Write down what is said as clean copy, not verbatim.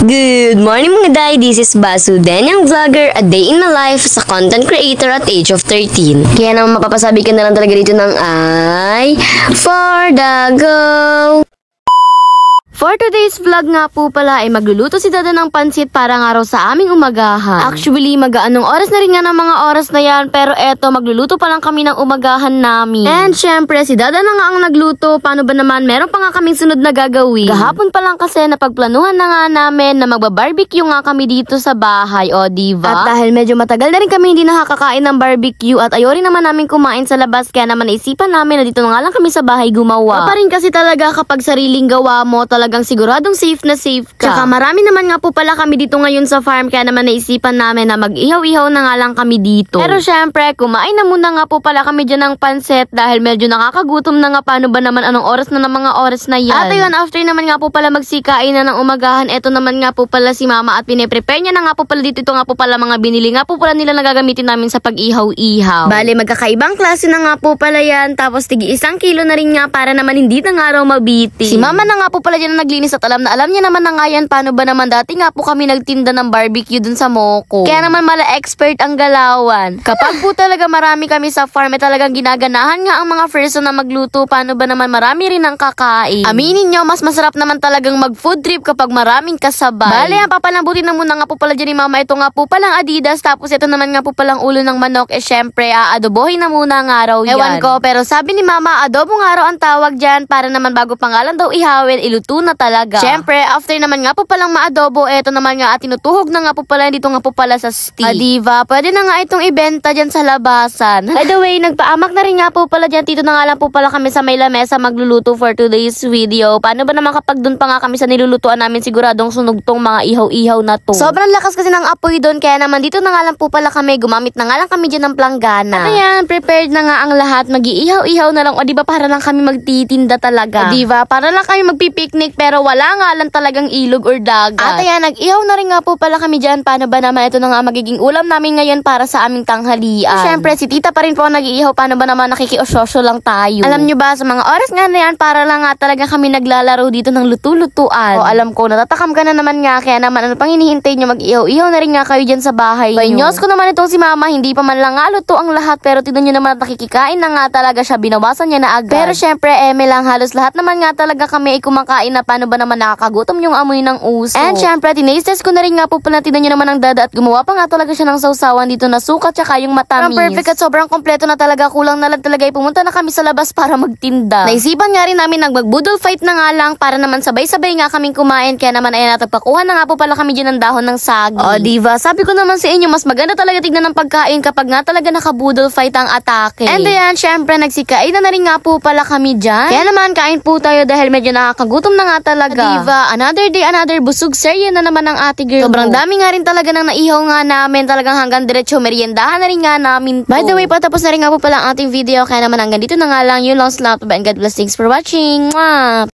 Good morning mga day, this is Basu, Danyang Vlogger, a day in my life sa content creator at age of 13. Kaya naman mapapasabi ka na lang talaga dito ng ay for the go! For today's vlog nga po pala ay magluluto si Dada ng pansit para nga raw sa aming umagahan. Actually, mag-aanong oras na rin nga ng mga oras na yan, pero eto, magluluto pa lang kami ng umagahan namin. And syempre, si Dada na nga ang nagluto. Paano ba naman, meron pa nga kaming sunod na gagawin. Kahapon pa lang kasi napagplanuhan na nga namin na magbabarbecue nga kami dito sa bahay, o diba? At dahil medyo matagal na rin kami hindi nakakakain ng barbecue at ayaw rin naman namin kumain sa labas, kaya naman naisipan namin na dito na nga lang kami sa bahay gumawa. Pa rin kasi talaga kapag sariling gawa mo, talagang siguradong safe na safe ka. Tsaka marami naman nga po pala kami dito ngayon sa farm, kaya naman naisipan namin na mag-ihaw-ihaw na nga lang kami dito. Pero syempre, kumain na muna nga po pala kami dyan ng pansit dahil medyo nakakagutom na nga. Paano ba naman, anong oras na ng mga oras na yan? At ayun, after naman nga po pala magsikain na ng umagahan, eto naman nga po pala si mama at piniprepare niya na nga po pala dito. Ito nga po pala mga binili nga po pala nila na gagamitin namin sa pag-ihaw-ihaw. Bale, magkakaibang klase na nga po pala yan, tapos tigi 1 kilo na rin nga para naman hindi na nga raw mabiti. Si mama na nga po pala dyan naglinis at alam na alam niya naman na nga yan. Paano ba naman, dati nga po kami nagtinda ng barbecue dun sa Moco. Kaya naman mala expert ang galawan. Kapag po talaga marami kami sa farm, talagang ginaganahan nga ang mga person na magluto. Paano ba naman, marami rin ang kakain. Aminin nyo, mas masarap naman talagang mag food trip kapag maraming kasabay. Bale, papalambutin na muna nga po pala dyan ni mama. Ito nga po palang Adidas, tapos ito naman nga po palang ulo ng manok. Syempre, aadobohin na muna nga raw yan. Ewan ko, pero sabi ni mama, adobo nga raw ang tawag dyan para naman bago pangalan daw ihawin, iluto na talaga. Siyempre, after naman nga po palang maadobo, eto naman nga at tinutuhog na nga po pala dito nga po pala sa stick. Diva, pwede na nga itong ibenta dyan sa labasan. By the way, nagpaamak na rin nga po pala dyan. Dito na nga lang po pala kami sa may lamesa magluluto for today's video. Paano ba naman kapag dun pa nga kami sa nilulutuan namin, siguradong sunog tong mga ihaw-ihaw na to. Sobrang lakas kasi ng apoy dun, kaya naman dito na nga lang po pala kami, gumamit na nga lang kami dyan ng planggana. At ayan, prepared na nga ang lahat. Mag-iihaw-ihaw na lang. O diba, para lang kami magtitinda talaga. O diba, para lang kami magpipiknik, pero wala nga lang talagang ilog or dagat. At ayan, nag-ihaw na rin nga po pala kami dyan. Paano ba naman, ito na nga magiging ulam namin ngayon para sa aming tanghalian. Siyempre, si tita pa rin po nag-iihaw. Paano ba naman, nakikiososyo lang tayo. Alam nyo ba, sa mga oras nga na yan, para lang nga talaga kami naglalaro dito ng lutu-lutuan. O alam ko, natatakam ka na naman nga, kaya naman ano pang hinihintay nyo, mag-ihaw-ihaw na rin nga kayo dyan sa bahay nyo. Banyos ko naman itong si mama, hindi pa man lang nga luto ang lahat, pero tignan nyo naman, nakikikain na nga talaga siya, binawasan niya na agad. Pero syempre, lang halos lahat naman nga talaga kami ay kumakain na. Paano ba naman, nakakagutom yung amoy ng uso. And syempre, tinastes ko na rin nga po pala, tignan nyo naman ang Dada at gumawa pa nga talaga siya ng sausawan dito na suka tsaka yung matamis. Sobrang perfect at sobrang kompleto na talaga, kulang na lang talaga ay pumunta na kami sa labas para magtinda. Naisipan nga rin namin nagbudol fight na nga lang para naman sabay-sabay nga kaming kumain, kaya naman ay natagpakuhan na nga po pala kami dyan ng dahon ng sagi. O diva, sabi ko naman sa inyo, mas maganda talaga tignan ng pagkain kapag nga talaga nakabudol fight ang atake. And ayan, syempre, nagsikain na rin nga po pala kami dyan. Kaya naman, kain po tayo dahil medyo nakakagutom na nga talaga. Diva, another day, another busog serye na naman ang ate girl. Sobrang dami nga rin talaga nang naihaw nga namin, talagang hanggang diretso meriendahan na rin nga namin to. By the way, patapos na rin nga po pala ang ating video, kaya naman hanggang dito na nga lang. Yun lang, salamat and God bless. Thanks for watching. Mwah!